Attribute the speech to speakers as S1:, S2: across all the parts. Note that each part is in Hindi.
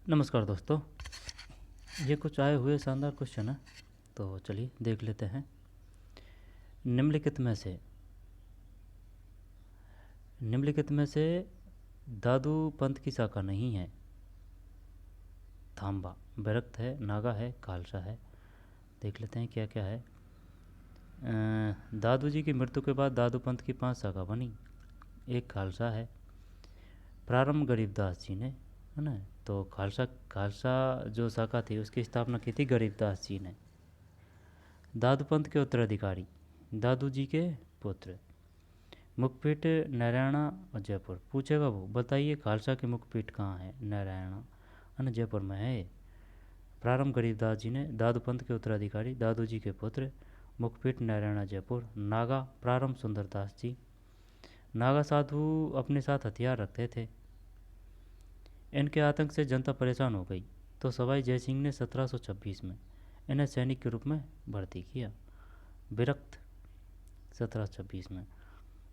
S1: नमस्कार दोस्तों। ये कुछ आए हुए शानदार क्वेश्चन है, तो चलिए देख लेते हैं। निम्नलिखित में से दादू पंथ की शाखा नहीं है। थांबा, विरक्त है, नागा है, खालसा है। देख लेते हैं क्या क्या है। दादू जी की मृत्यु के बाद दादू पंथ की 5 शाखा बनी। एक खालसा है, प्रारंभ गरीबदास जी ने, है ना। तो खालसा खालसा जो शाखा थी उसकी स्थापना की थी गरीबदास जी ने। दादू पंथ के उत्तराधिकारी दादू जी के पुत्र। मुखपीठ नारायणा और जयपुर। पूछेगा वो, बताइए खालसा की मुखपीठ कहाँ है? नारायणा और जयपुर में है। प्रारंभ गरीबदास जी ने, दादू पंथ के उत्तराधिकारी दादू जी के पुत्र, मुखपीठ नारायणा जयपुर। नागा प्रारंभ सुंदरदास जी। नागा साधु अपने साथ हथियार रखते थे। इनके आतंक से जनता परेशान हो गई, तो सवाई जयसिंह ने 1726 में इन्हें सैनिक के रूप में भर्ती किया। विरक्त 1726 में।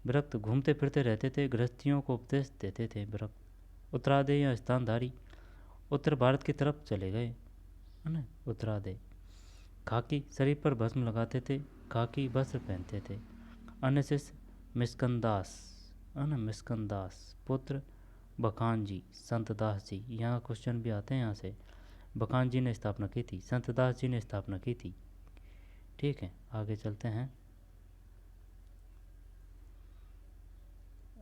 S1: विरक्त घूमते फिरते रहते थे, गृहस्थियों को उपदेश देते थे। विरक्त। उत्तरादय या स्थानधारी उत्तर भारत की तरफ चले गए, है ना। उत्तरादय। खाकी शरीर पर भस्म लगाते थे, खाकी वस्त्र पहनते थे। अन्य शिष्य मिस्कंदास, है ना, मिस्कंदास पुत्र बखान जी, संतदास जी। यहाँ क्वेश्चन भी आते हैं यहाँ से। बखान जी ने स्थापना की थी, संतदास जी ने स्थापना की थी। ठीक है, आगे चलते हैं।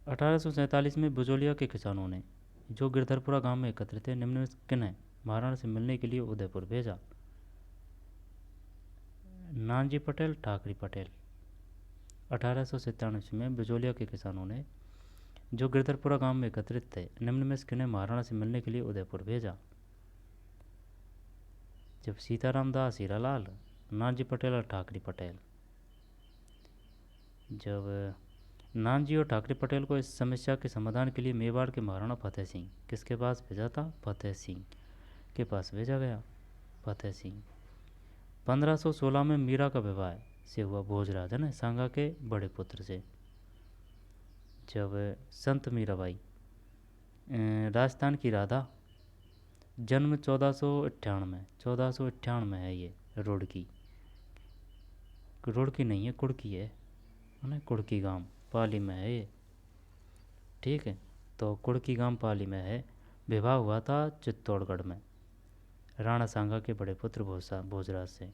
S1: 1847 में बुजोलिया के किसानों ने, जो गिरधरपुरा गांव में एकत्रित थे, निम्न में किन्हें महाराणा से मिलने के लिए उदयपुर भेजा? नानजी पटेल, ठाकरी पटेल। 1897 में बुजोलिया के किसानों ने, जो गिरधरपुरा गांव में एकत्रित थे, निम्न में किन्हें महाराणा से मिलने के लिए उदयपुर भेजा? जब सीताराम दास, हीरालाल, नानजी पटेल और ठाकरी पटेल। जब नानजी और ठाकरे पटेल को इस समस्या के समाधान के लिए मेवाड़ के महाराणा फतेह सिंह किसके पास भेजा था? फतेह सिंह के पास भेजा गया। फतेह सिंह। 1516 में मीरा का विवाह से हुआ भोजराज, है ना, सांगा के बड़े पुत्र से। जब संत मीराबाई, राजस्थान की राधा, जन्म 1498 है। ये रुड़की, रुड़की नहीं है, कुड़की है ना, कुड़की गांव पाली में है ये। ठीक है, तो कुड़की गांव पाली में है। विवाह हुआ था चित्तौड़गढ़ में, राणा सांगा के बड़े पुत्र भोजराज से।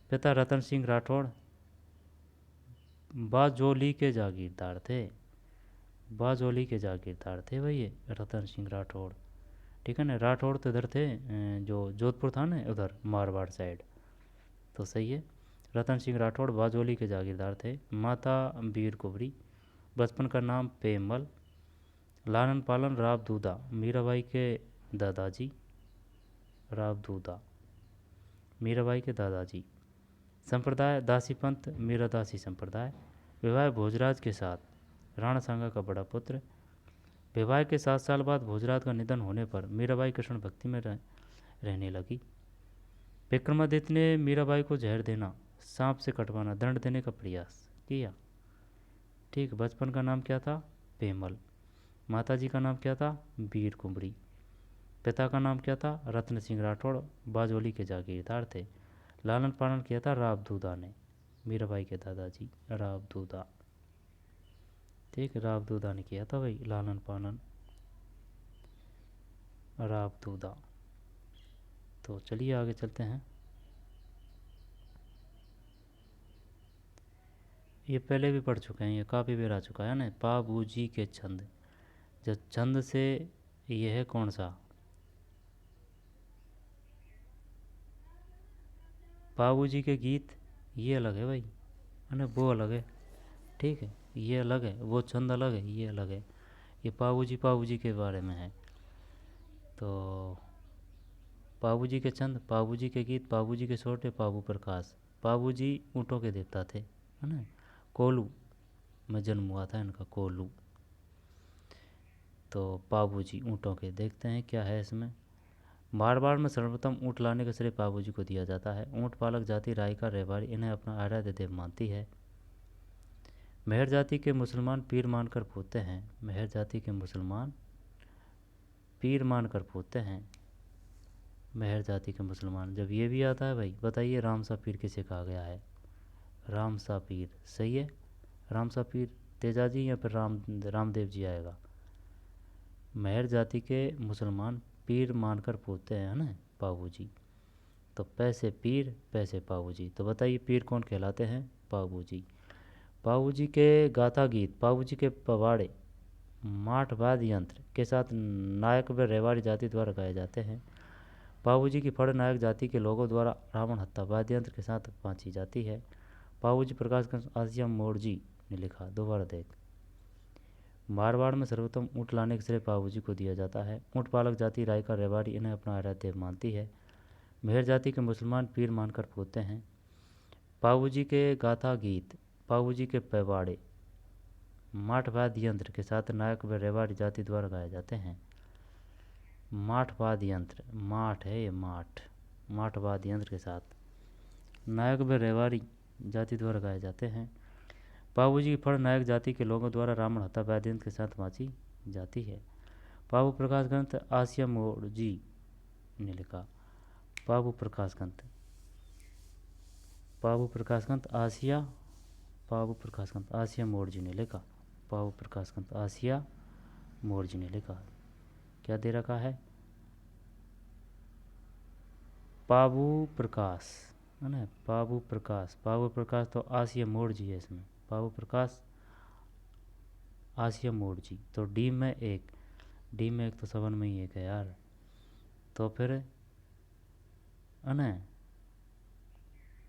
S1: पिता रतन सिंह राठौड़ बाजोली के जागीरदार थे। बाजोली के जागीरदार थे भाई ये रतन सिंह राठौड़। ठीक है ना, राठौड़ तो इधर थे, जो जोधपुर था ना, उधर मारवाड़ साइड। तो सही है, रतन सिंह राठौड़ बाजोली के जागीरदार थे। माता वीर कुंवरी। बचपन का नाम पेमल। लालन पालन राव दूदा, मीराबाई के दादाजी। राव दूदा, मीराबाई के दादाजी। संप्रदाय दासी पंथ, मीरा दासी संप्रदाय। विवाह भोजराज के साथ, राणा सांगा का बड़ा पुत्र। विवाह के 7 साल बाद भोजराज का निधन होने पर मीराबाई कृष्ण भक्ति में रहने लगी। विक्रमादित्य ने मीराबाई को जहर देना, सांप से कटवाना, दंड देने का प्रयास किया। ठीक, बचपन का नाम क्या था? पेमल। माताजी का नाम क्या था? वीर कुंवरी। पिता का नाम क्या था? रत्न सिंह राठौड़, बाजोली के जागीरदार थे। लालन पालन किया था राव दूदा ने, मीराबाई के दादाजी राव दूदा। ठीक, राव दूदा ने किया था भाई लालन पालन, राव दूदा। तो चलिए आगे चलते हैं। ये पहले भी पढ़ चुके हैं, ये काफ़ी बार आ चुका है ना। पाबूजी के छंद, जो छंद से ये है कौन सा? बाबूजी के गीत ये अलग है भाई, है ना, वो अलग है। ठीक है, ये अलग है, वो छंद अलग है, ये अलग है। ये पाबूजी के बारे में है। तो बाबूजी के छंद, बाबूजी के गीत, बाबूजी के छोटे बाबू प्रकाश। बाबूजी ऊँटों के देवता थे, है ना। कोलू में जन्म हुआ था इनका, कोलू। तो बाबूजी ऊँटों के, देखते हैं क्या है इसमें। मारवाड़ में सर्वप्रथम ऊँट लाने का श्रेय बाबूजी को दिया जाता है। ऊँट पालक जाति रायका रेवाड़ी इन्हें अपना आराध्य देव मानती है। मेहर जाति के मुसलमान पीर मानकर पूजते हैं। मेहर जाति के मुसलमान पीर मानकर पूजते हैं। मेहर जाति के मुसलमान। जब ये भी आता है भाई, बताइए रामसा पीर किसे कहा गया है? रामसा पीर सही है। रामसा पीर तेजाजी या फिर रामदेव जी आएगा? मेहर जाति के मुसलमान पीर मानकर पूछते हैं, है ना, पाबू जी। तो पैसे पीर पैसे पाबू जी, तो बताइए पीर कौन कहलाते हैं? पाबू जी। पाबू जी के गाथा गीत, पाबू जी के पवाड़े माठ वाद्य यंत्र के साथ नायक व रेवाड़ी जाति द्वारा गाए जाते हैं। पाबू जी की फड़ नायक जाति के लोगों द्वारा रावण हत्या वाद्य यंत्र के साथ बाँची जाती है। पाबू जी प्रकाशगंज आसिया मोड़ जी ने लिखा। दोबारा देख। मारवाड़ में सर्वोत्तम ऊँट लाने के श्रेय पाबू जी को दिया जाता है। ऊँट पालक जाति रायका रेवाड़ी इन्हें अपना आराध्य देव मानती है। मेहर जाति के मुसलमान पीर मानकर पूछते हैं। पाबू जी के गाथा गीत, पाबू जी के पैवाड़े माठ वाद्य यंत्र के साथ नायक व रेवाड़ी जाति द्वारा गाए जाते हैं। माठ वाद्य यंत्र, माठ है ये, माठ वाद्य यंत्र के साथ नायक व रेवाड़ी जाति द्वारा गाए जाते हैं। पाबू जी की फड़ नायक जाति के लोगों द्वारा रावण हत्या वाद्य यंत्र के साथ बाँची जाती है। पाबू प्रकाश ग्रंथ आसिया मोड़ जी ने लिखा। पाबू प्रकाश ग्रंथ, पाबू प्रकाश ग्रंथ आसिया, पाबू प्रकाश ग्रंथ आसिया मोड़ जी ने लिखा। पाबू प्रकाश ग्रंथ आसिया मोड़ जी ने लिखा। क्या दे रखा है? पाबू प्रकाश, है ना, पाबू प्रकाश। पाबू प्रकाश तो आसिया मोड़ जी है इसमें। पाबू प्रकाश आसिया मोड़ जी, तो डी में एक, डी में एक तो सबन में ही एक है यार। तो फिर है ना,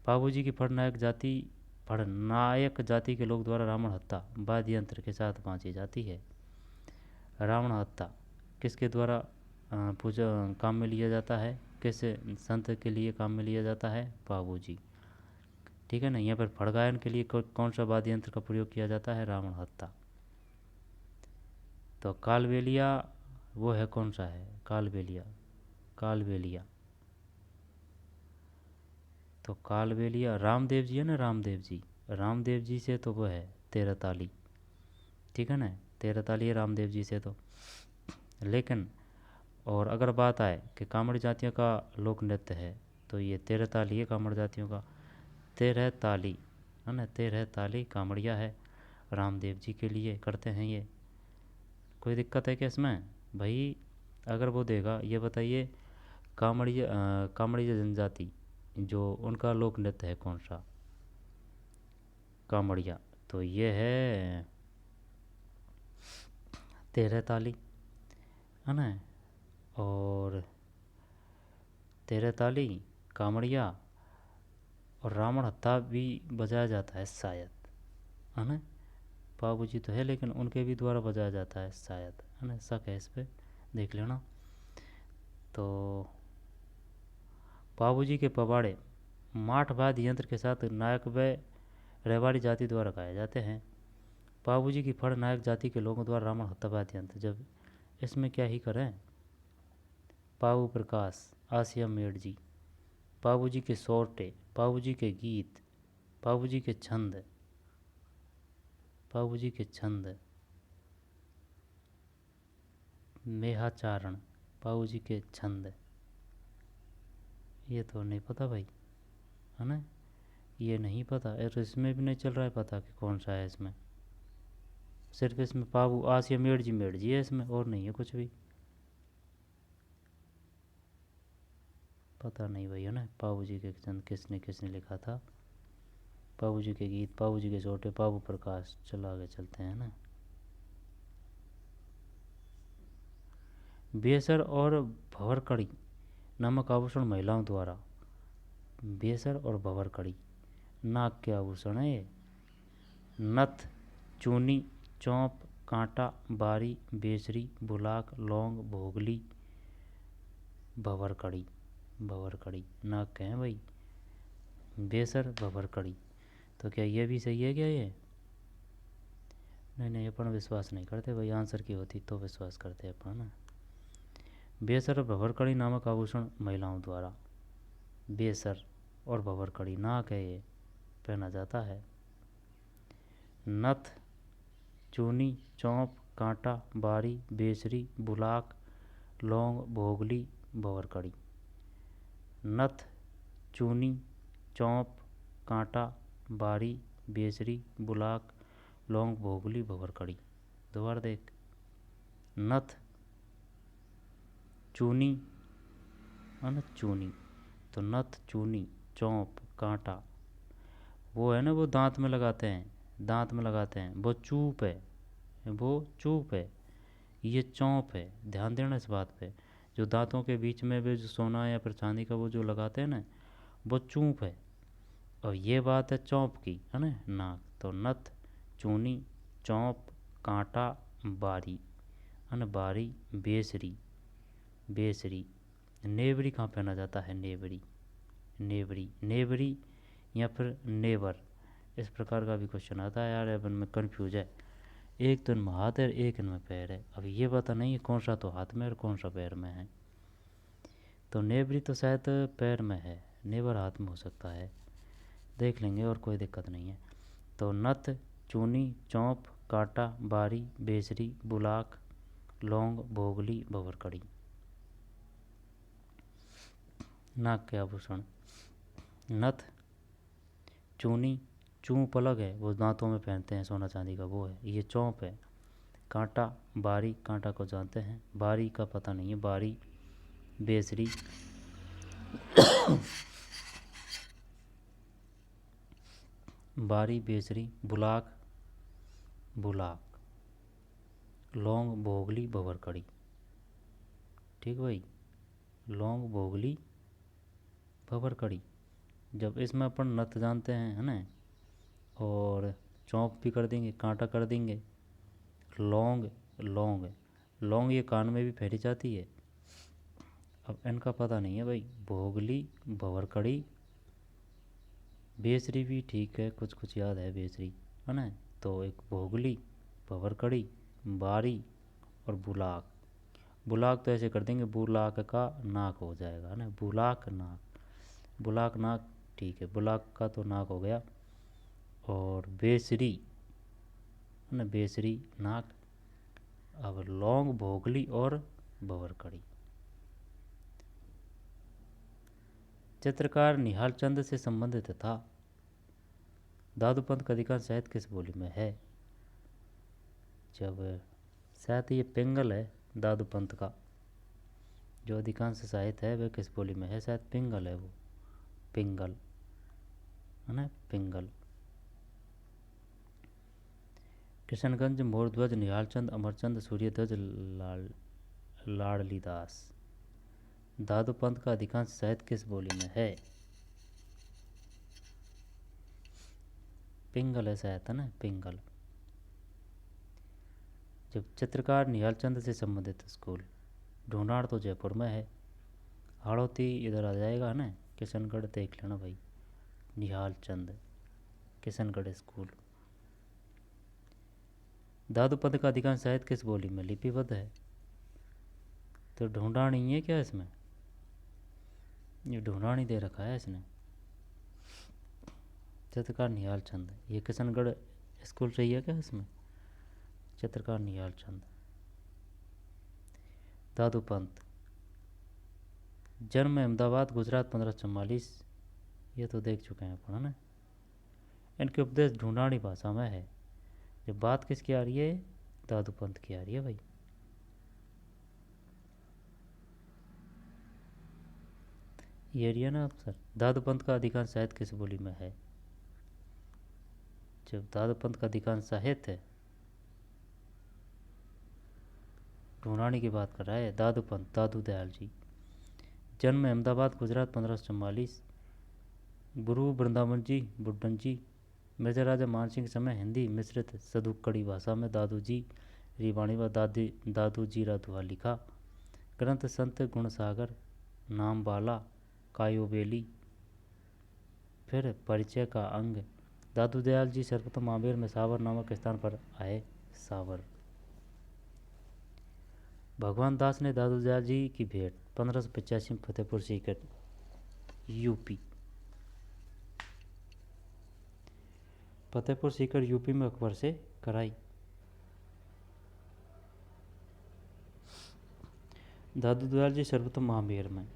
S1: पाबू जी की फड़नायक जाति के लोग द्वारा रावण हत्या वाद्य यंत्र के साथ बाँची जाती है। रावण हत्या किसके द्वारा पूजा काम में लिया जाता है? किस संत के लिए काम में लिया जाता है? पाबू जी। ठीक है ना। यहाँ पर फड़गायन के लिए कौन सा वाद्य यंत्र का प्रयोग किया जाता है? रावण हत्या। तो कालबेलिया वो है, कौन सा है? कालबेलिया, कालबेलिया। तो कालबेलिया रामदेव जी है ना, रामदेव जी। रामदेव जी से तो वो है तेरह ताली। ठीक है ना, तेरह ताली है रामदेव जी से तो। लेकिन और अगर बात आए कि कामड़ जातियों का लोक नृत्य है, तो ये तेरह ताली है कामड़ जातियों का। तेरह ताली, है ना, तेरह ताली कामड़िया है, रामदेव जी के लिए करते हैं ये। कोई दिक्कत है क्या इसमें भाई? अगर वो देगा, ये बताइए कामड़िया जनजाति जो उनका लोक नृत्य है कौन सा? कामड़िया। तो ये है तेरह ताली, है ना। और तेरह ताली कामड़िया और रावण हत्था भी बजाया जाता है शायद, है ना। पाबू जी तो है लेकिन उनके भी द्वारा बजाया जाता है शायद, है ना, शक है इस पर, देख लेना। तो पाबू जी के पवाड़े माठ वाद्य यंत्र के साथ नायक व रेवाड़ी जाति द्वारा गाए जाते हैं। पाबू जी की फड़ नायक जाति के लोगों द्वारा रावण हत्या वाद्य यंत्र, जब इसमें क्या ही करें। पाबू प्रकाश आसिया मेड़ जी, पाबू जी के सोरटे, पाबू जी के गीत, पाबू जी के छंद, पाबू जी के छंद, मेहाचारण, पाबू जी के छंद। ये तो नहीं पता भाई, है ना, ये नहीं पता। और इसमें भी नहीं चल रहा है पता कि कौन सा है इसमें। सिर्फ इसमें पाबू आसिया मेड़ जी है इसमें, और नहीं है कुछ भी। पता नहीं भाई, है ना। पाबू जी के छंद किसने किसने लिखा था? पाबू जी के गीत, पाबू जी के छोटे, पाबू प्रकाश। चलो आगे चलते हैं ना। बेसर और भंवरकड़ी नामक आभूषण महिलाओं द्वारा, बेसर और भंवरकड़ी नाक के आभूषण है ये। नथ, चूनी, चौंप, कांटा, बारी, बेसरी, बुलाक, लौंग, भोगली, भंवरकड़ी। भंवरकड़ी नाक के हैं भाई, बेसर भंवरकड़ी। तो क्या ये भी सही है क्या ये? नहीं नहीं, अपन विश्वास नहीं करते भाई, आंसर की होती तो विश्वास करते अपन ना। बेसर और भंवरकड़ी नामक आभूषण महिलाओं द्वारा, बेसर और भंवरकड़ी नाक है ये, पहना जाता है। नथ, चूनी, चौंप, कांटा, बारी, बेसरी, बुलाक, लौंग, भोगली, भंवरकड़ी। नथ, चूनी, चौंप, कांटा, बारी, बेसरी, बुलाक, लौंग, भोगली, भंवरकड़ी। दोबारा देख, नथ, चूनी है ना, चूनी, तो नथ, चूनी, चौंप, कांटा, वो है ना वो दांत में लगाते हैं, दांत में लगाते हैं, वो चूप है, वो चूप है। ये चौंप है, ध्यान देना इस बात पे। जो दांतों के बीच में भी जो सोना या फिर चांदी का वो जो लगाते हैं ना, वो चूप है। और ये बात है चौंप की, है ना, नाक। तो नथ, चूनी, चौंप, कांटा, बारी, है ना, बारी, बेसरी, बेसरी। नेवरी कहाँ पहना जाता है, नेवरी, नेवरी, नेवरी या फिर नेवर, इस प्रकार का भी क्वेश्चन आता है यार। अब इनमें कन्फ्यूज है, एक तो इनमें हाथ है, एक इनमें पैर है। अब ये पता नहीं है कौन सा तो हाथ में और कौन सा पैर में है। तो नेवरी तो शायद पैर में है, नेवर हाथ में हो सकता है, देख लेंगे और कोई दिक्कत नहीं है। तो नथ, चूनी, चौंप, कांटा, बारी, बेसरी, बुलाक, लौंग, भोगली, भंवरकड़ी। नाक के आभूषण, नथ, चूनी, चूंप अलग है, वो दांतों में पहनते हैं सोना चांदी का, वो है। ये चौंप है। कांटा, बारी, कांटा को जानते हैं, बारी का पता नहीं है, बारी, बेसरी, बारी, बेसरी, बुलाक, बुलाक, लौंग, भोगली, भंवरकड़ी। ठीक भाई, लौंग, भोगली, भंवरकड़ी। जब इसमें अपन नथ जानते हैं, है ना, और चौंप भी कर देंगे, कांटा कर देंगे, लौंग, लौंग, लौंग ये कान में भी फैली जाती है। अब इनका पता नहीं है भाई, भोगली, भंवरकड़ी, बेसरी भी ठीक है, कुछ कुछ याद है बेसरी, है ना। तो एक भोगली, भंवरकड़ी, बारी और बुलाक। बुलाक तो ऐसे कर देंगे, बुलाक का नाक हो जाएगा, है ना, बुलाक नाक, बुलाक नाक, ठीक है, बुलाक का तो नाक हो गया। और बेसरी, है ना, बेसरी नाक। अब लौंग, भोगली और भंवरकड़ी। चित्रकार निहाल चंद से संबंधित था। दादूपंत का अधिकांश साहित्य किस बोली में है? जब साहित्य ये पिंगल है दादूपंत का, जो अधिकांश साहित्य है वह किस बोली में है? शायद पिंगल है वो, पिंगल, है ना, पिंगल। किशनगंज, मोरध्वज, निहालचंद, अमरचंद, सूर्यध्वज, लाडलीदास। दादूपंत का अधिकांश साहित्य किस बोली में है? पिंगल है शायद, है ना, पिंगल। जब चित्रकार निहालचंद से संबंधित स्कूल, ढूंढाड़ तो जयपुर में है, हाड़ौती इधर आ जाएगा, है ना, किशनगढ़ देख लेना भाई। निहालचंद, किशनगढ़ स्कूल। दादूपंत का अधिकांश साहित्य किस बोली में लिपिबद्ध है? तो ढूंढाणी है क्या इसमें? ये ढूंढाणी दे रखा है इसने। चित्रकार निहालचंद, ये किशनगढ़ स्कूल सही है क्या इसमें? चित्रकार निहालचंद। दादूपंत, जन्म अहमदाबाद, गुजरात, 1544। ये तो देख चुके हैं अपन, है ना। इनके उपदेश ढूंढाणी भाषा में है। जब बात किसकी आ रही है? दादूपंत की आ रही है भाई। ये एरिया ना अफसर, दादूपंत का अधिकांश साहित्य किस बोली में है? जब दादूपंत का अधिकांश साहित्य है, ढूंढाणी की बात कर रहा है दादूपंत, दादू दयाल जी। जन्म अहमदाबाद, गुजरात, 1544। गुरु वृंदावन जी, बुड्ढन जी। मिर्जा राजा मानसिंह समय हिंदी मिश्रित सदुक्कड़ी भाषा में दादू जी रिवाणी व दादू जी राधुआ लिखा। ग्रंथ संत गुणसागर, नाम बाला, कायोबेली। फिर परिचय का अंग। दादू दयाल जी सर्वप्रथम आमेर में सावर नामक स्थान पर आए। सावर। भगवान दास ने दादू दयाल जी की भेंट 1585 में फतेहपुर सीकर, यूपी। फतेहपुर सीकर यूपी में अकबर से कराई। दादू दयाल जी सर्वप्रथम आमेर में,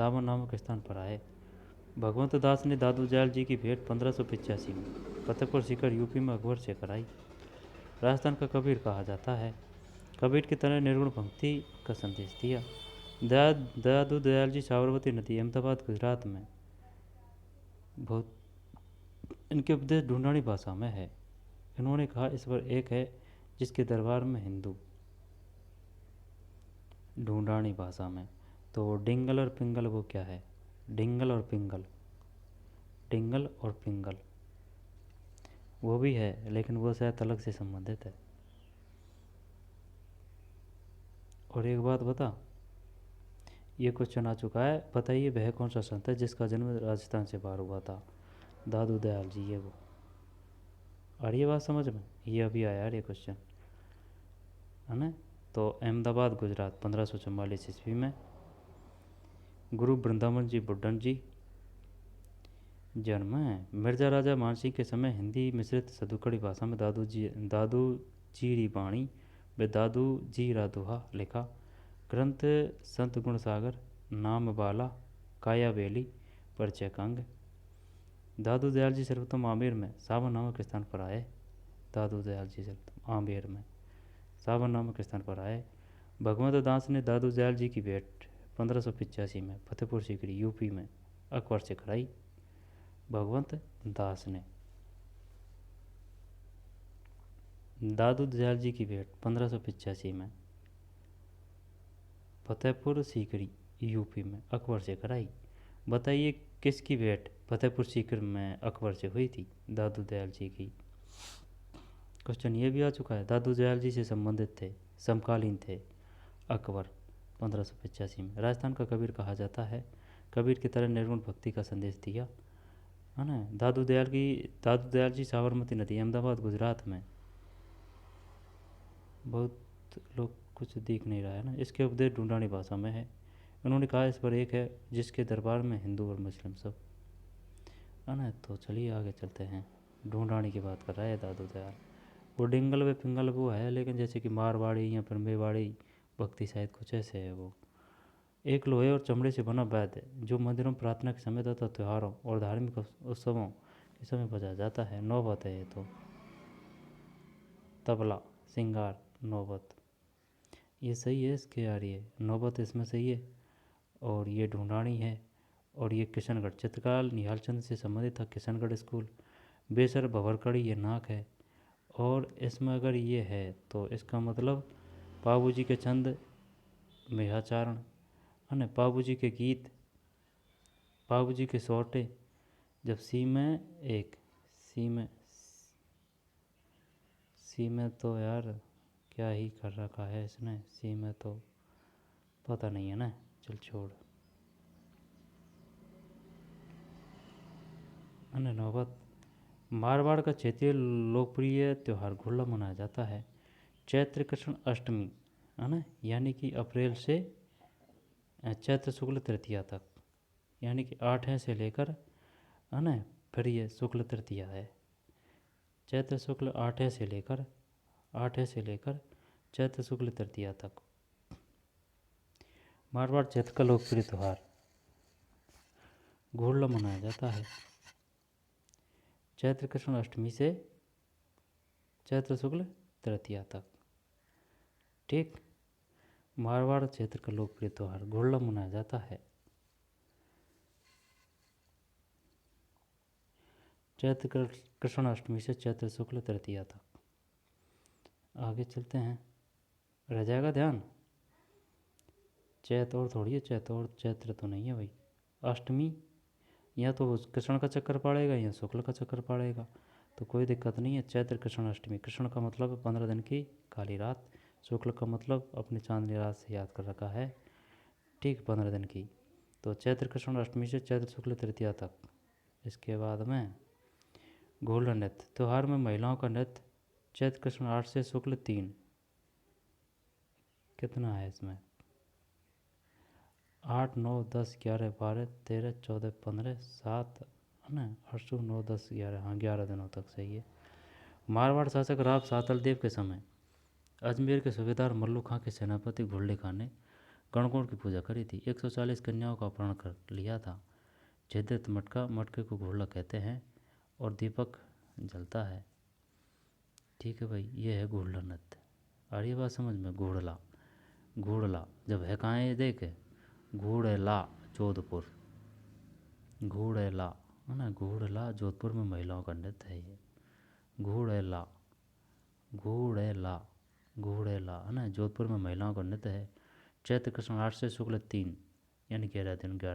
S1: सावन नामक स्थान पर आए। भगवंत दास ने दादू दयाल जी की भेंट 1585 में फतेहपुर सीकर यूपी में अकबर से कराई। राजस्थान का कबीर कहा जाता है। कबीर की तरह निर्गुण भक्ति का संदेश दिया। दादू दयाल जी साबरमती नदी अहमदाबाद गुजरात में बहुत इनके उपदेश ढूंढानी भाषा में है। इन्होंने कहा ईश्वर एक है जिसके दरबार में हिंदू। ढूंढानी भाषा में तो डिंगल और पिंगल वो क्या है? डिंगल और पिंगल, डिंगल और पिंगल वो भी है, लेकिन वो शायद अलग से संबंधित है। और एक बात बता, ये क्वेश्चन आ चुका है, बताइए वह कौन सा संत है जिसका जन्म राजस्थान से बाहर हुआ था? दादू दयाल जी, ये वो। और ये बात समझ में, ये अभी आया यार ये क्वेश्चन, है ना। तो अहमदाबाद गुजरात 1544 ईस्वी में गुरु वृंदावन जी बुड्ढन जी जन्म है। मिर्जा राजा मानसिंह के समय हिंदी मिश्रित सदुकड़ी भाषा में दादू जी री बाणी व दादू जी रा दोहा लिखा। ग्रंथ संत गुण सागर, नाम बाला, काया बेली, परिचय कंग। दादू दयाल जी सर्वोत्तम आमेर में सावन नामक स्थान पर आए। दादू दयाल जी सर्वोत्तम आमेर में सावन नामक स्थान पर आए। भगवंत दास ने दादू दयाल जी की भेंट 1585 में फतेहपुर सीकरी यूपी में अकबर से कराई। भगवंत दास ने दादू दयाल जी की भेंट 1585 में फतेहपुर सीकरी यूपी में अकबर से कराई। बताइए किसकी भेंट फतेहपुर सीकरी में अकबर से हुई थी? दादू दयाल जी की। क्वेश्चन ये भी आ चुका है। दादू दयाल जी से संबंधित थे, समकालीन थे अकबर 1585 में। राजस्थान का कबीर कहा जाता है। कबीर की तरह निर्गुण भक्ति का संदेश दिया, है ना। दादू दयाल जी साबरमती नदी अहमदाबाद गुजरात में, बहुत लोग कुछ दिख नहीं रहा है ना। इसके उपदेश ढूंढानी भाषा में है। उन्होंने कहा इस पर एक है जिसके दरबार में हिंदू और मुस्लिम सब, है ना। तो चलिए आगे चलते हैं। ढूंढानी की बात कर रहा है दादू दयाल। वो डिंगल व पिंगल वो है, लेकिन जैसे कि मारवाड़ी या फिर मेवाड़ी भक्ति शायद कुछ ऐसे है। वो एक लोहे और चमड़े से बना वाद्य जो मंदिरों में प्रार्थना के समय तथा त्योहारों और धार्मिक उत्सवों के समय बजाया जाता है। नौबत है ये तो, तबला, सिंगार, नौबत, ये सही है इसके यार, ये नौबत इसमें सही है। और ये ढूंढानी है। और ये किशनगढ़ चित्रकाल निहाल चंद से संबंधित था। किशनगढ़ स्कूल बेसर भंवरकड़ी ये नाक है। और इसमें अगर ये है तो इसका मतलब बाबूजी के छंद मेहाचारण, है ना। बाबूजी के गीत, बाबूजी के सौटे, जब सी में तो यार क्या ही कर रखा है इसने, सी में तो पता नहीं है ना, चल छोड़, है ना। नौबत मारवाड़ का क्षेत्रीय लोकप्रिय त्यौहार घुड़ला मनाया जाता है चैत्र कृष्ण अष्टमी, है ना, यानी कि अप्रैल से चैत्र शुक्ल तृतीया तक, यानी कि 8 से लेकर, है ना। फिर ये शुक्ल तृतीया है। चैत्र शुक्ल 8 से लेकर चैत्र शुक्ल तृतीया तक मारवाड़ क्षेत्र का लोकप्रिय त्यौहार घुड़ला मनाया जाता है चैत्र कृष्ण अष्टमी से चैत्र शुक्ल तृतीया तक। ठीक, मारवाड़ क्षेत्र का लोकप्रिय त्यौहार घुड़ला मनाया जाता है चैत्र कृष्ण अष्टमी से चैत्र शुक्ल तृतीया तक। आगे चलते हैं, रह जाएगा ध्यान। चैत और थोड़ी है, चैत और चैत्र तो नहीं है भाई। अष्टमी या तो कृष्ण का चक्कर पड़ेगा या शुक्ल का चक्कर पड़ेगा, तो कोई दिक्कत नहीं है। चैत्र कृष्ण अष्टमी, कृष्ण का मतलब 15 दिन की काली रात, शुक्ल का मतलब अपनी चांदनी रात से याद कर रखा है, ठीक, 15 दिन की। तो चैत्र कृष्ण अष्टमी से चैत्र शुक्ल तृतीया तक। इसके बाद में घुड़ला नृत्य, त्यौहार में महिलाओं का नृत्य चैत्र कृष्ण 8 से शुक्ल 3, कितना है इसमें, 8, 9, 10, 11, 12, 13, 14, 15, 7, है ना, 8, 9, 10, 11, हाँ 11 दिनों तक सही है। मारवाड़ शासक राव सातल देव के समय अजमेर के सूबेदार मल्लू खां के सेनापति घुड़ले खां ने गणगौर की पूजा करी थी, 140 कन्याओं का अपहरण कर लिया था, छेदित मटका, मटके को घोड़ला कहते हैं, और दीपक जलता है। ठीक है भाई, ये है घोड़ला नृत्य। आ रही है बात समझ में? घोड़ला, घोड़ला जब है कहाँ है देखे, घोड़ला जोधपुर, घोड़ला है ना, घोड़ला जोधपुर में महिलाओं का नृत्य है ये, घोड़ला, घोड़ला, घोड़ला है ना, जोधपुर में महिलाओं का नृत्य है। चैत्र कृष्ण 8 से शुक्ल 3 यानी 11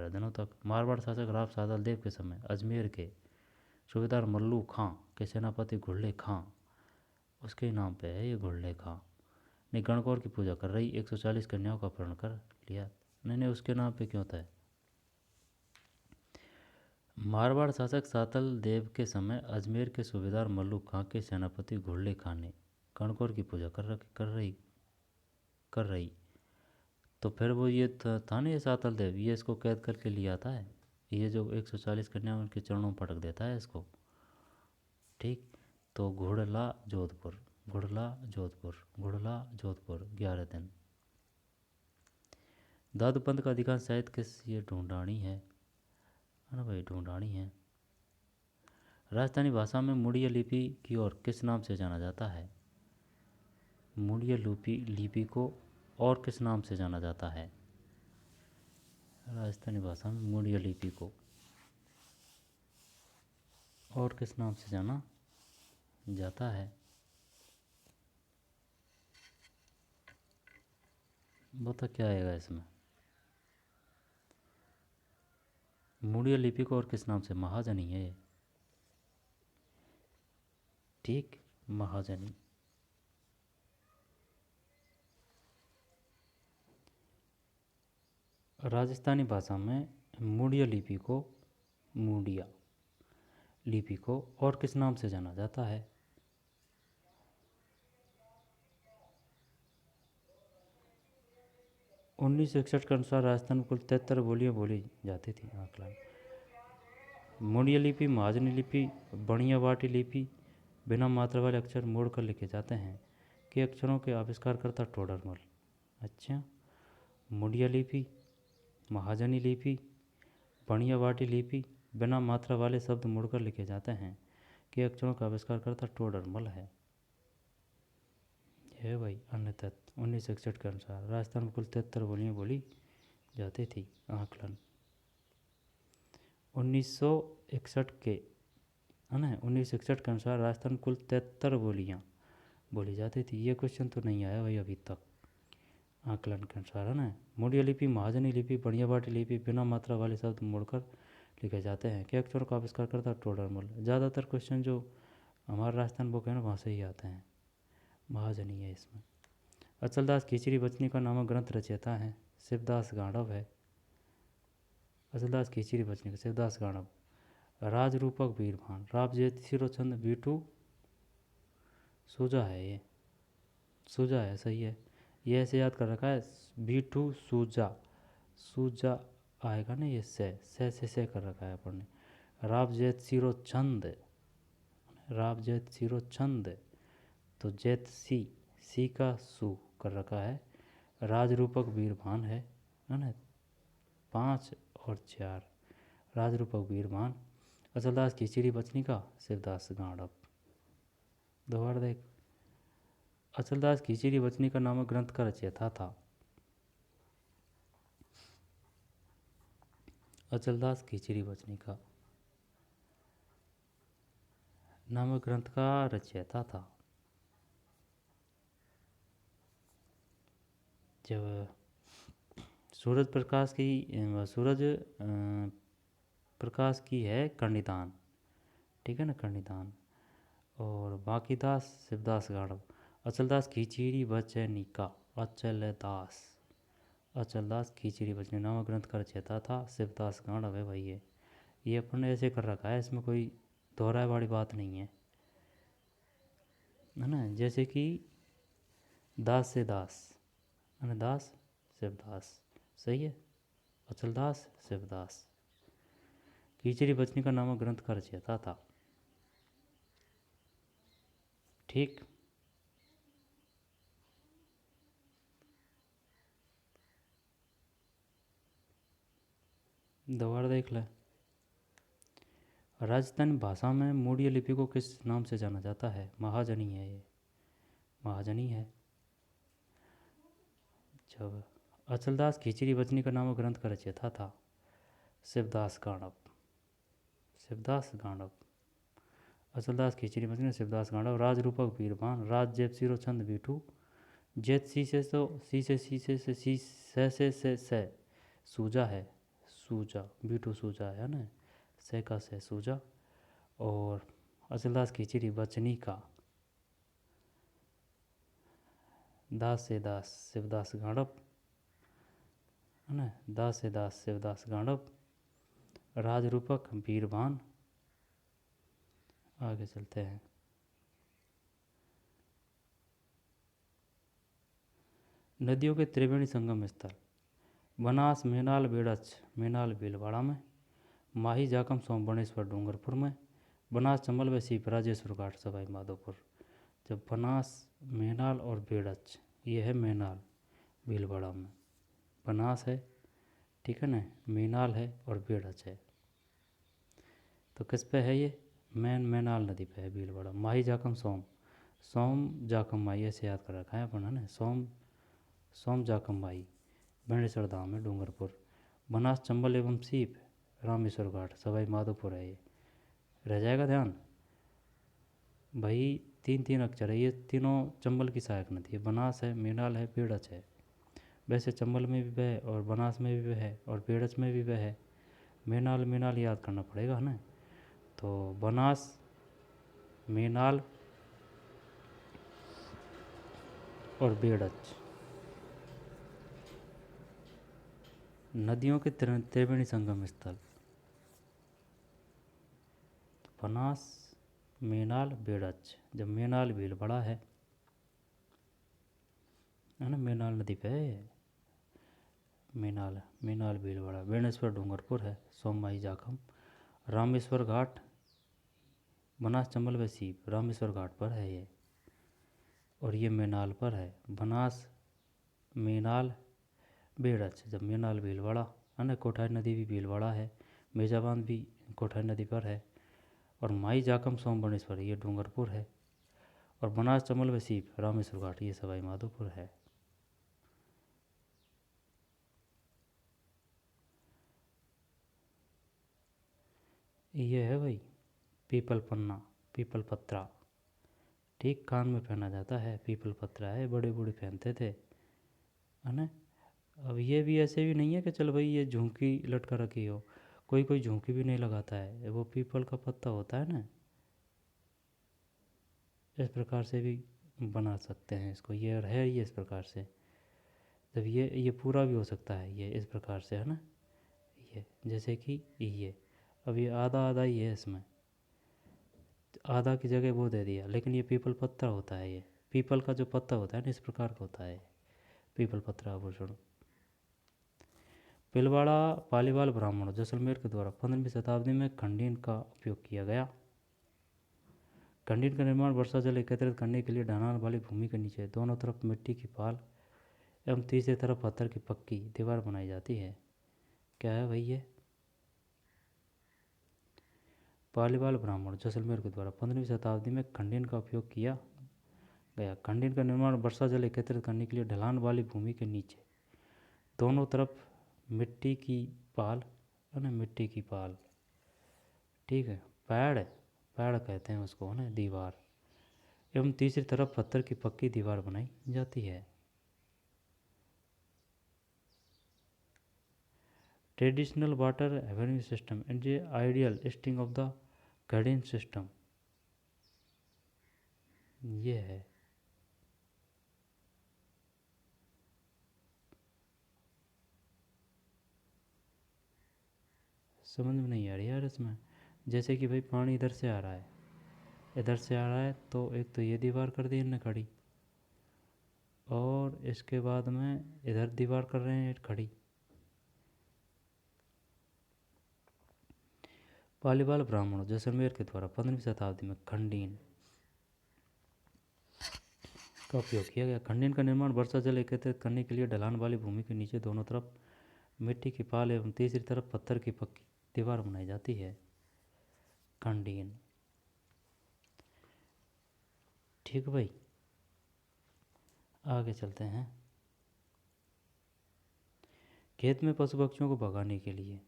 S1: दिनों तक। मारवाड़ शासक राव सादल देव के समय अजमेर के सूबेदार मल्लू खां के सेनापति घुल्ले खां, उसके नाम पे है ये घुल्ले खां, ने गणगौर की पूजा कर रही 140 कन्याओं का अपहरण कर लिया। नहीं उसके नाम पे क्यों था? मारवाड़ शासक सातल देव के समय अजमेर के सूबेदार मल्लू खां के सेनापति घुल्ले खां ने गणगौर की पूजा कर रही। तो फिर वो ये था ना, ये सातल देव, ये इसको कैद करके लिया आता है, ये जो 140 कन्या उनके चरणों में पटक देता है इसको। ठीक, तो घुड़ला जोधपुर, घुड़ला जोधपुर, घुड़ला जोधपुर 11 दिन। दादूपंत का अधिकांश साहित्य किस, ये ढूंढानी है ना भाई, ढूंढानी है। राजस्थानी भाषा में मुड़िया लिपि की ओर किस नाम से जाना जाता है? मुड़िया लिपि को और किस नाम से जाना जाता है? राजस्थानी भाषा में मुड़िया लिपि को और किस नाम से जाना जाता है? बता क्या आएगा इसमें? मुड़िया लिपि को और किस नाम से? महाजनी है। ठीक, महाजनी। राजस्थानी भाषा में मुड़िया लिपि को और किस नाम से जाना जाता है? उन्नीस सौ इकसठ के अनुसार राजस्थान में कुल 73 बोलियाँ बोली जाती थी। आकलन, मुड़िया लिपि, महाजनी लिपि, बणियावाटी लिपि बिना मात्रा वाले अक्षर मोड़कर लिखे जाते हैं कि अक्षरों के आविष्कारकर्ता टोडरमल। अच्छा, मुड़िया लिपि, महाजनी लिपि, बणियावाटी लिपि बिना मात्रा वाले शब्द मुड़कर लिखे जाते हैं कि अक्षरों का आविष्कारकर्ता टोडरमल है। है भाई अन्य तत्व। 1961 के अनुसार राजस्थान में कुल 73 बोलियाँ बोली जाती थी। आकलन 1961 के है ना, 1961 के अनुसार राजस्थान में कुल 73 बोलियाँ बोली जाती थी। ये क्वेश्चन तो नहीं आया भाई अभी तक। आकलन के अनुसार है ना, मुड़िया लिपि, महाजनी लिपि, बणियावाटी लिपि बिना मात्रा वाले शब्द मोड़कर लिखे जाते हैं कि अक्षरों का आविष्कार करता टोडरमल। ज़्यादातर क्वेश्चन जो हमारा राजस्थान बुक है ना वहाँ से ही आते हैं। महाजनी है इसमें। अचलदास खीचरी बचनी का नामक ग्रंथ रचयिता है शिवदास गांडव है। अचलदास खीचरी बचनी का शिवदास गांडव। राजरूपक वीरभान, रावजेत सिरोचंद बीटू सूजा है, ये सूजा है, सही है। ये ऐसे याद कर रखा है, बीटू सूजा, सूजा आएगा ना, ये से कर रखा है अपन ने। रावजेत सिरोचंद, रावजेत सिरोचंद, तो जैत सी का सू कर रखा है। राजरूपक वीरभान है ना, 5 और 4, राजरूपक वीरभान। अचलदास खीचरी बचनी का शिवदास गांडव। दोबारा देख, अचलदास खीचरी बचनी का नामक ग्रंथ का रचयिता था। अचलदास खीचरी बचनी का नामक ग्रंथ का रचयिता था। जब सूरज प्रकाश की है कर्णिदान, ठीक है ना, कर्णिदान। और बाकीदास शिवदास गांडव। अचलदास खीचरी बचनी का, अचलदास खीचरी बचनी नामक ग्रंथ का रचयिता था शिवदास गांडव है भाई। ये अपन ने ऐसे कर रखा है, इसमें कोई दोहराए वाली बात नहीं है ना। जैसे कि दास से दास है ना, दास शिवदास, सही है। अचलदास शिवदास खीचरी बचनी का नामक ग्रंथ का रचयिता था। ठीक, दोबारा देख ले। राजस्थानी भाषा में मूढ़ी लिपि को किस नाम से जाना जाता है? महाजनी है ये, महाजनी है। जब अचलदास खिचड़ी बचनी का नामक ग्रंथ का रचयिता था? शिवदास गाणव, शिवदास गाणव। अचलदास खिचड़ी बचनी शिवदास गाणव। राजरूपक बीरबान, राज जेब सिरो छंद बीठू, जेत शीशे तो शीशे शीशे से से सूजा है, सूजा, बीठू सूजा है ना, से का से सूजा। और अचलदास खिचड़ी बचनी का दास से दास शिवदास गाणव है ना, दास से दास शिवदास गाणव। राजरूपक बीरबान। आगे चलते हैं। नदियों के त्रिवेणी संगम स्थल? बनास, मेनाल, बेड़च। मेनाल भीलवाड़ा में, माही, जाकम, सोमबणेश्वर डूंगरपुर में, बनास, चंबल व सीप राजेश्वर घाट सवाई माधोपुर। जब बनास, मेनाल और बेड़च, ये है मेनाल भीलवाड़ा में, बनास है, ठीक है ना, मेनाल है और बेड़च है। तो किस पे है ये? मेनाल नदी पे है भीलवाड़ा। माही, जाकम, सोम, सोम जाकम माई ऐसे याद कर रखा है अपन है ना, सोम सोम जाकम माई बेणेश्वर धाम है डूंगरपुर। बनास, चंबल एवं सीप रामेश्वर घाट सवाई माधोपुर है। ये रह जाएगा ध्यान भाई, तीन तीन अक्षर है, ये तीनों चंबल की सहायक नदी है। बनास है, मेनाल है, बेड़च है। वैसे चंबल में भी वह है और बनास में भी वह है और बेड़च में भी वह है। मेनाल मेनाल याद करना पड़ेगा ना। तो बनास, मेनाल और बेड़च नदियों के त्रिवेणी संगम स्थल। बनास, मेनाल, बेड़च। जब मेनाल भीलवाड़ा है ना, मेनाल नदी पे है। मेनाल, मेनाल भीलवाड़ा। बेणेश्वर डूंगरपुर है। सोममाही जाखम, रामेश्वर घाट, बनास, चंबल व सीप रामेश्वर घाट पर है ये, और ये मेनाल पर है। बनास, मेनाल, बेड़च। जब मेनाल भीलवाड़ा है ना, कोठारी नदी भी भीलवाड़ा है, मेजाबांध भी कोठारी नदी पर है, और माई, जाकम, सोमबणेश्वर ये डूंगरपुर है, और बनास, चंबल व सीप रामेश्वर घाट ये सवाई माधोपुर है। ये है भाई पीपल पन्ना, पीपल पत्रा, ठीक कान में पहना जाता है, पीपल पत्रा है, बड़े बूढ़े पहनते थे है ना। अब ये भी ऐसे भी नहीं है कि चल भाई ये झुमकी लटका रखी हो, कोई कोई झुमकी भी नहीं लगाता है, वो पीपल का पत्ता होता है ना, इस प्रकार से भी बना सकते हैं इसको। ये है ये इस प्रकार से, जब ये पूरा भी हो सकता है ये इस प्रकार से है ना, ये जैसे कि ये अब ये आधा आधा ही है, इसमें आधा की जगह वो दे दिया, लेकिन ये पीपल पत्ता होता है, ये पीपल का जो पत्ता होता है ना इस प्रकार का होता है पीपल पत्रा आभूषण। पिलवाड़ा पालीवाल ब्राह्मणों जैसलमेर के द्वारा 15वीं शताब्दी में खंडीन का उपयोग किया गया। खंडीन का निर्माण वर्षा जल एकत्रित करने के लिए ढलान वाली भूमि के नीचे दोनों तरफ मिट्टी की पाल एवं तीसरी तरफ पत्थर की पक्की दीवार बनाई जाती है। क्या है भाई ये? पालीवाल ब्राह्मण जैसलमेर के द्वारा 15वीं शताब्दी में खंडीन का उपयोग किया गया। खंडीन का निर्माण वर्षा जल एकत्रित करने के लिए ढलान वाली भूमि के नीचे दोनों तरफ मिट्टी की पाल है ना, मिट्टी की पाल, ठीक है, पैड़, पैड़ कहते हैं उसको है ना, दीवार, एवं तीसरी तरफ पत्थर की पक्की दीवार बनाई जाती है। Traditional water Avenue system and a ideal sting of the garden system, ये है। समझ में नहीं आ रही यार इसमें, जैसे कि भाई पानी इधर से आ रहा है, इधर से आ रहा है, तो एक तो ये दीवार कर दी इनने खड़ी, और इसके बाद में इधर दीवार कर रहे हैं खड़ी। पालीवाल ब्राह्मणों जैसलमेर के द्वारा 15वीं शताब्दी में खंडीन का उपयोग किया गया। खंडीन का निर्माण वर्षा जल एकत्रित करने के लिए ढलान वाली भूमि के नीचे दोनों तरफ मिट्टी की पाल एवं तीसरी तरफ पत्थर की पक्की दीवार बनाई जाती है। खंडीन। ठीक भाई, आगे चलते हैं। खेत में पशु पक्षियों को भगाने के लिए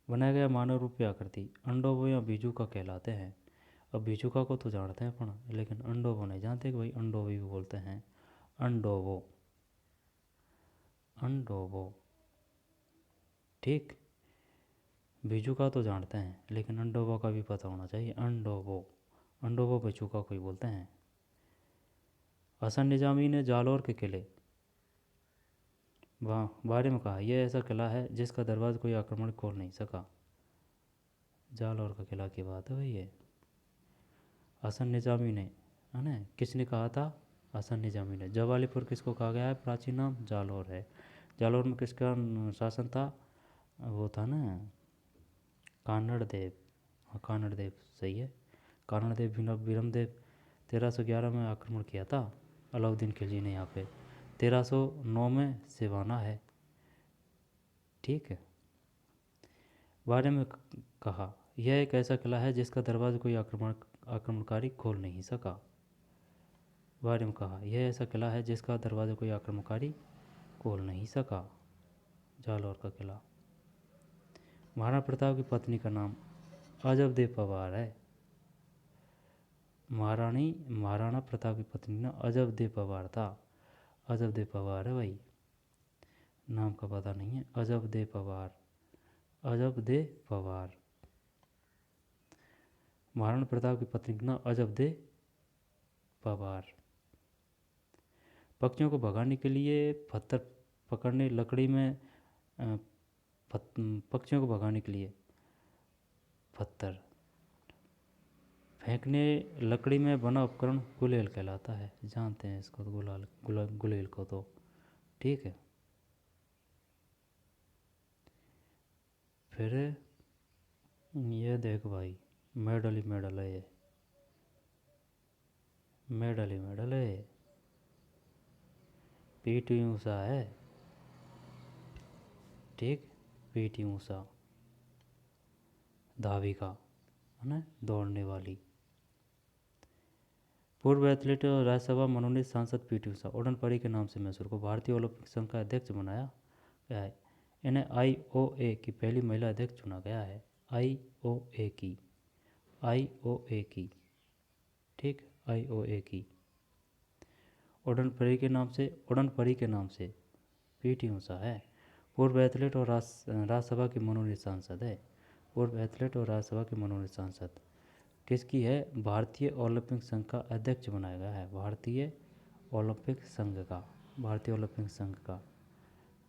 S1: बनाया गया मानव रूपी आकृति अंडोबो या बीजुका कहलाते हैं। अब बीजुका को तो जानते हैं अपन, लेकिन अंडोबो नहीं जानते कि भाई अंडोबो भी बोलते हैं। अंडोबो, अंडोबो। ठीक, बीजुका तो जानते हैं, लेकिन अंडोबो का भी पता होना चाहिए। अंडोबो, अंडोबो बीजुका को ही बोलते हैं। हसन निजामी ने जालौर के किले बारे में कहा, यह ऐसा किला है जिसका दरवाज़ा कोई आक्रमण खोल नहीं सका। जालौर का किला की बात है भाई ये। हसन निजामी ने, है ना, किसने कहा था? हसन निजामी ने। जवालीपुर किसको कहा गया है? प्राचीन नाम जालौर है। जालौर में किसका शासन था? वो था ना कानड़ देव। हाँ, कानड़ देव सही है। कानड़ देव बीरमदेव 1311 में आक्रमण किया था अलाउद्दीन खिलजी ने यहाँ पे। 1309 में सिवाना है। ठीक है। बारे में कहा, यह एक ऐसा किला है जिसका दरवाज़ा कोई आक्रमणकारी खोल नहीं सका। बारे में कहा, यह ऐसा किला है जिसका दरवाज़ा कोई आक्रमणकारी खोल नहीं सका। जालौर का किला। महाराणा प्रताप की पत्नी का नाम अजब देव पवार है। महाराणा प्रताप की पत्नी ना अजब देव पवार था। अजब देव पवार है भाई, नाम का पता नहीं है। अजब देव पवार, अजब देव पवार। महाराणा प्रताप की पत्नी का नाम अजब देव पवार। पक्षियों को भगाने के लिए पत्थर पकड़ने लकड़ी में पक्षियों को भगाने के लिए पत्थर फेंकने लकड़ी में बना उपकरण गुलेल कहलाता है। जानते हैं इसको तो, गुलेल को तो। ठीक है। फिर ये देख भाई, मेडल ही मेडल है ये, मेडल ही मेडल है। पीटी ऊषा है। ठीक, पीटी ऊषा धाविका, है ना, दौड़ने वाली। पूर्व एथलीट और राज्यसभा मनोनीत सांसद पीटी ऊषा उड़न परी के नाम से मशहूर को भारतीय ओलंपिक संघ का अध्यक्ष बनाया गया है। इन्हें IOA की पहली महिला अध्यक्ष चुना गया है। IOA की, IOA की। ठीक, IOA की। उड़न परी के नाम से पीटी ऊषा है। पूर्व एथलीट और राज्यसभा की मनोनीत सांसद है। पूर्व एथलीट और राज्यसभा की मनोनीत सांसद किसकी है? भारतीय ओलंपिक संघ का अध्यक्ष बनाया गया है। भारतीय ओलंपिक संघ का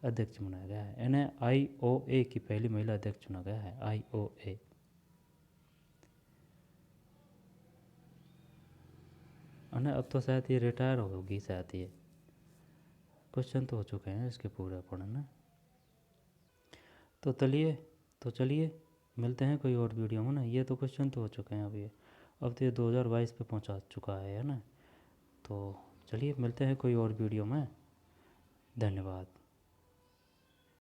S1: अध्यक्ष बनाया गया है। इन्हें IOA की पहली महिला अध्यक्ष चुना गया है। IOA। अब तो शायद ये रिटायर होगी, शायद ये क्वेश्चन तो हो चुके हैं इसके पूरे पढ़ना। तो चलिए मिलते हैं कोई और वीडियो में ना। ये तो क्वेश्चन तो हो चुके हैं अभी, अब तो ये 2022 पे पहुंचा चुका है ना। तो चलिए मिलते हैं कोई और वीडियो में। धन्यवाद।